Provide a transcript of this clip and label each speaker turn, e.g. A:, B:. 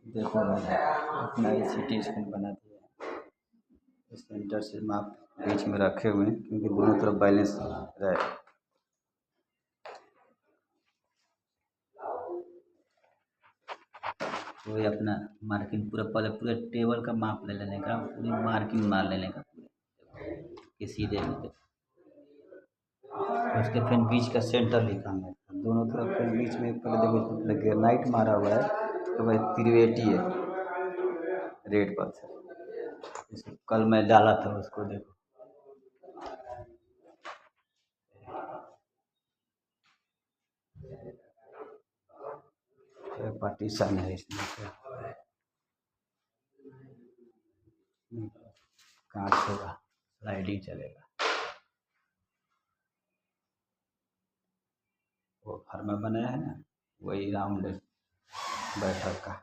A: देखो मैंने अपना ये सिटी स्कैन बना दिया है। इस सेंटर से माप बीच में रखे हुए हैं क्योंकि दोनों तरफ बैलेंस रहे। तो ये अपना मार्किंग पूरा पहले पूरे टेबल का माप ले लेने का, पूरी मार्किंग मार लेने का पूरे कि सीधे में देखो। उसके फिर बीच का सेंटर निकालना है, दोनों तरफ फिर बीच में पहले देखो इसमें ग्रेनाइट मारा हुआ है तो भाई त्रिवेटी है रेड पत्थर। जैसे कल मैं डाला था उसको देखो, पार्टीशन है इसमें से कांच होगा, स्लाइडिंग चलेगा। वो घर में बनाया है ना, वही राउंड बैठक का।